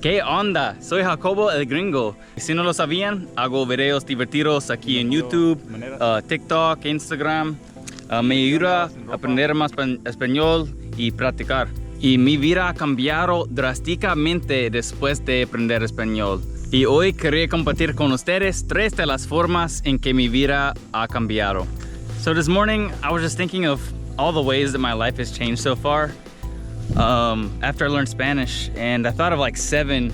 ¿Qué onda? Soy Jacobo el Gringo. Si no lo sabían, hago videos divertidos aquí en YouTube, TikTok, Instagram. Me ayuda a aprender más español y practicar. Y mi vida ha cambiado drásticamente después de aprender español. Y hoy quería compartir con ustedes 3 de las formas en que mi vida ha cambiado. So this morning, I was just thinking of all the ways that my life has changed so far. After I learned Spanish, and I thought of like 7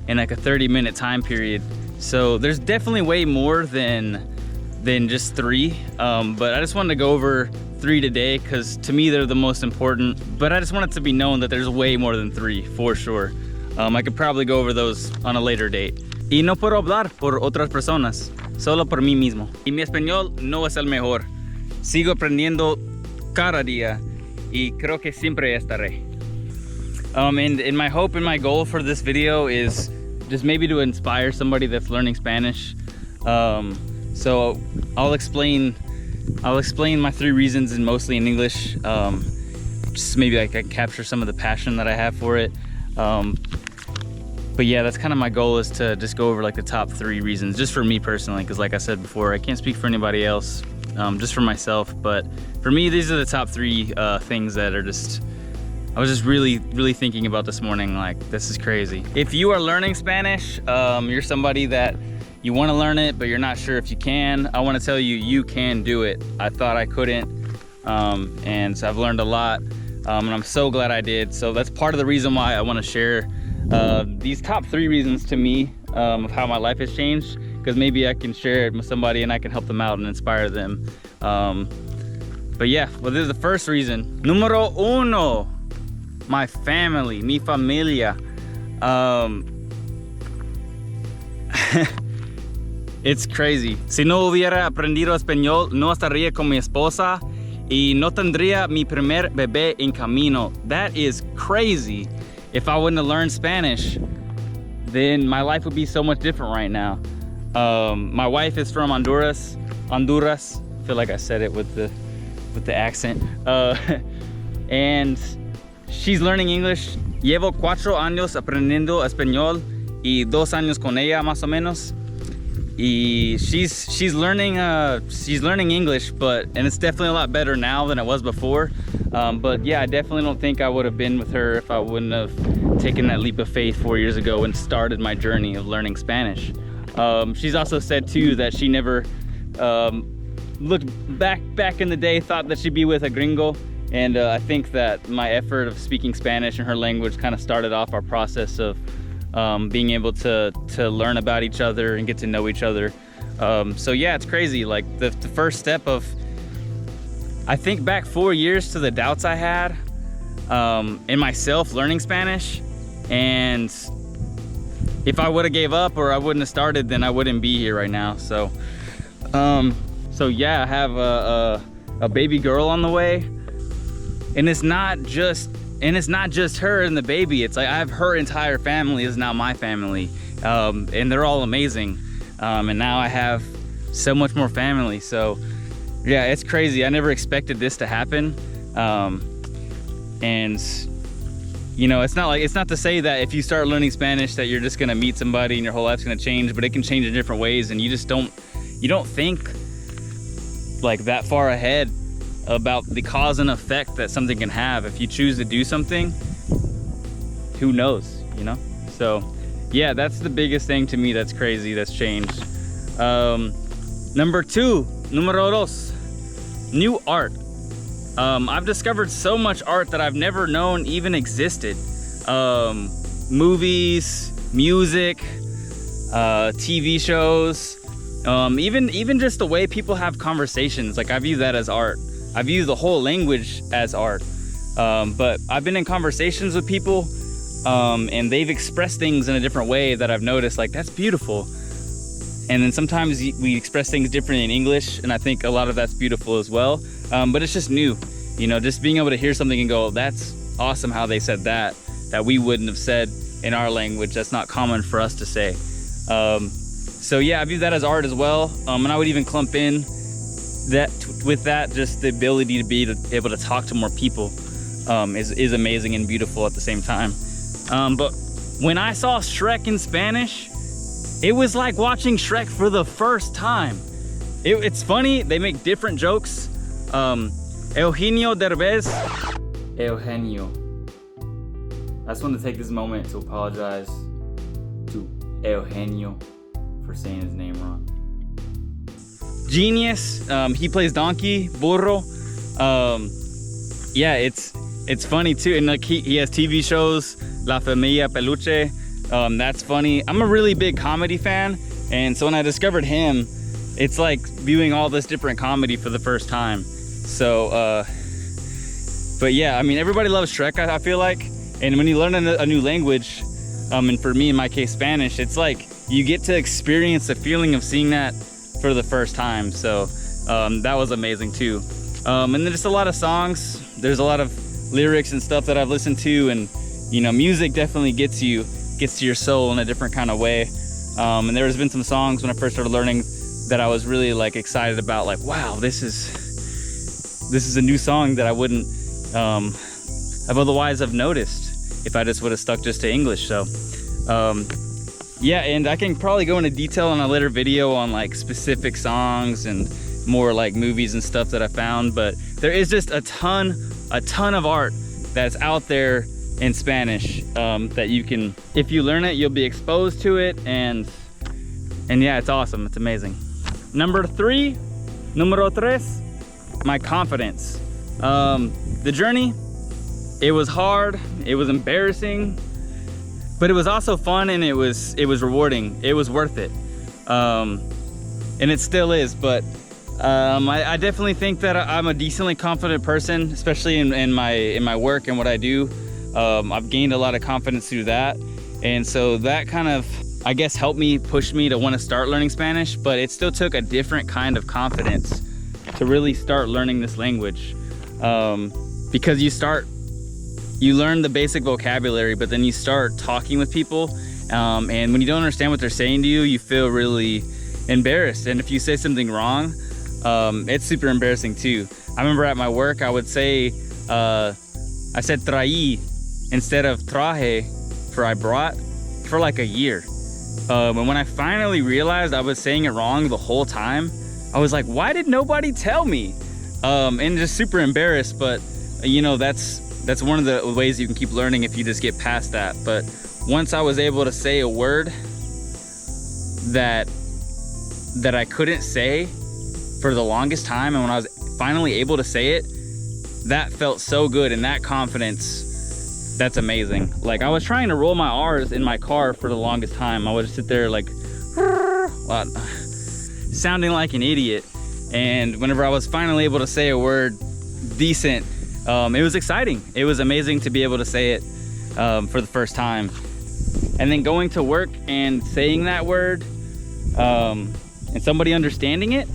in like a 30-minute time period. So there's definitely way more than just 3, but I just wanted to go over 3 today because to me they're the most important, but I just want it to be known that there's way more than 3 for sure. I could probably go over those on a later date. Y no puedo hablar por otras personas, solo por mí mismo. Y mi español no es el mejor. Sigo aprendiendo cada día y creo que siempre estaré. And my hope and my goal for this video is just maybe to inspire somebody that's learning Spanish. So I'll explain my 3 reasons, and mostly in English. Just maybe I can capture some of the passion that I have for it. But yeah, that's kind of my goal, is to just go over like the top 3 reasons, just for me personally, because like I said before, I can't speak for anybody else, just for myself. But for me, these are the top 3 things that are just, I was just really thinking about this morning. Like, this is crazy. If you are learning Spanish, you're somebody that you want to learn it, but you're not sure if you can, I want to tell you, you can do it. I thought I couldn't, and so I've learned a lot, and I'm so glad I did. So that's part of the reason why I want to share these top 3 reasons to me of how my life has changed, because maybe I can share it with somebody and I can help them out and inspire them. But yeah, well, this is the first reason. Numero 1. My family, mi familia. It's crazy. Si no hubiera aprendido español, no estaría con mi esposa y no tendría mi primer bebé en camino. That is crazy. If I wouldn't have learned Spanish, then my life would be so much different right now. My wife is from Honduras. I feel like I said it with the accent. And she's learning English. Llevo 4 años aprendiendo español y 2 años con ella más o menos. Y she's learning English, and it's definitely a lot better now than it was before. But yeah, I definitely don't think I would have been with her if I wouldn't have taken that leap of faith 4 years ago and started my journey of learning Spanish. She's also said too that she never looked back in the day, thought that she'd be with a gringo. And I think that my effort of speaking Spanish in her language kind of started off our process of being able to learn about each other and get to know each other. So yeah, it's crazy. Like the first step of, I think back 4 years to the doubts I had in myself learning Spanish. And if I would have gave up or I wouldn't have started, then I wouldn't be here right now. So yeah, I have a baby girl on the way. And it's not just her and the baby. It's like I have her entire family is now my family, and they're all amazing. And now I have so much more family. So yeah, it's crazy. I never expected this to happen. And you know, it's not to say that if you start learning Spanish that you're just gonna meet somebody and your whole life's gonna change, but it can change in different ways, and you don't think like that far ahead about the cause and effect that something can have. If you choose to do something, who knows, you know? So yeah, that's the biggest thing to me that's crazy, that's changed. Number 2, numero 2, new art. I've discovered so much art that I've never known even existed. Movies, music, TV shows, even just the way people have conversations. Like, I view that as art. I view the whole language as art. But I've been in conversations with people, and they've expressed things in a different way that I've noticed, like, that's beautiful. And then sometimes we express things differently in English, and I think a lot of that's beautiful as well. But it's just new, you know, just being able to hear something and go, that's awesome how they said that we wouldn't have said in our language. That's not common for us to say. So yeah, I view that as art as well. And I would even clump in with that, just the ability to be able to talk to more people is amazing and beautiful at the same time. But when I saw Shrek in Spanish, it was like watching Shrek for the first time. It's funny, they make different jokes. Eugenio Derbez. Eugenio. I just want to take this moment to apologize to Eugenio for saying his name wrong. Genius, he plays Donkey, Burro. Yeah, it's funny too, and like he has TV shows, La Familia Peluche. That's funny. I'm a really big comedy fan, and so when I discovered him, it's like viewing all this different comedy for the first time. So, but yeah, I mean, everybody loves Shrek, I feel like, and when you learn a new language, and for me, in my case, Spanish, it's like you get to experience the feeling of seeing that for the first time. So that was amazing too. And then just a lot of songs. There's a lot of lyrics and stuff that I've listened to, and you know, music definitely gets to your soul in a different kind of way. And there's been some songs when I first started learning that I was really like excited about, like, wow, this is a new song that I wouldn't have otherwise have noticed if I just would have stuck just to English. So yeah, and I can probably go into detail on a later video on like specific songs and more like movies and stuff that I found, but there is just a ton of art that's out there in Spanish that you can, if you learn it, you'll be exposed to it, and yeah, it's awesome. It's amazing. Number 3, numero tres, my confidence. The journey, it was hard, it was embarrassing, but it was also fun, and it was rewarding. It was worth it, and it still is. But I definitely think that I'm a decently confident person, especially in my work and what I do. I've gained a lot of confidence through that, and so that kind of, I guess, helped me, push me to want to start learning Spanish. But it still took a different kind of confidence to really start learning this language, because you learn the basic vocabulary, but then you start talking with people, and when you don't understand what they're saying to you, you feel really embarrassed. And if you say something wrong, it's super embarrassing too. I remember at my work, I would say, I said traí instead of traje for I brought for like a year. And when I finally realized I was saying it wrong the whole time, I was like, why did nobody tell me? And just super embarrassed. But you know, that's one of the ways you can keep learning if you just get past that. But once I was able to say a word that I couldn't say for the longest time, and when I was finally able to say it, that felt so good, and that confidence, that's amazing. Like, I was trying to roll my R's in my car for the longest time. I would sit there like sounding like an idiot, and whenever I was finally able to say a word decent, it was exciting. It was amazing to be able to say it for the first time, and then going to work and saying that word, and somebody understanding it,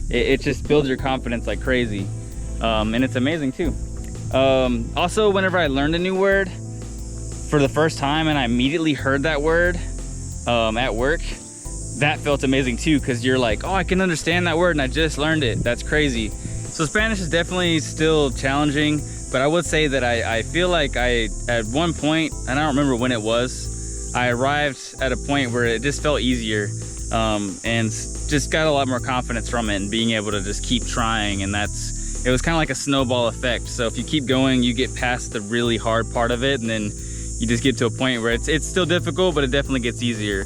it just builds your confidence like crazy. And it's amazing too. Also, whenever I learned a new word for the first time and I immediately heard that word at work, that felt amazing too, because you're like, oh, I can understand that word and I just learned it. That's crazy. So Spanish is definitely still challenging, but I would say that I feel like at one point, and I don't remember when it was, I arrived at a point where it just felt easier, and just got a lot more confidence from it and being able to just keep trying. And it was kind of like a snowball effect. So if you keep going, you get past the really hard part of it, and then you just get to a point where it's still difficult, but it definitely gets easier.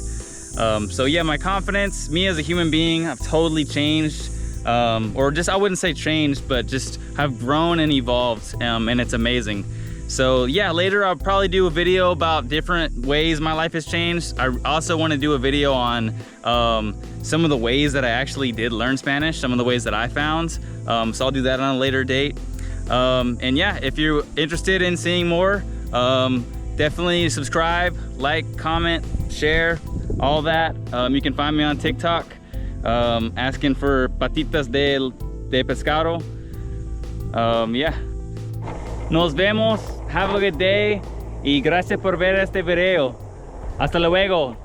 So yeah, my confidence, me as a human being, I've totally changed, or just, I wouldn't say changed, but just have grown and evolved, and it's amazing. So yeah, later I'll probably do a video about different ways my life has changed. I also want to do a video on some of the ways that I actually did learn Spanish, some of the ways that I found. So I'll do that on a later date. And yeah, if you're interested in seeing more, definitely subscribe, like, comment, share, all that. You can find me on TikTok, asking for patitas de pescado. Yeah. Nos vemos. Have a good day. Y gracias por ver este video. Hasta luego.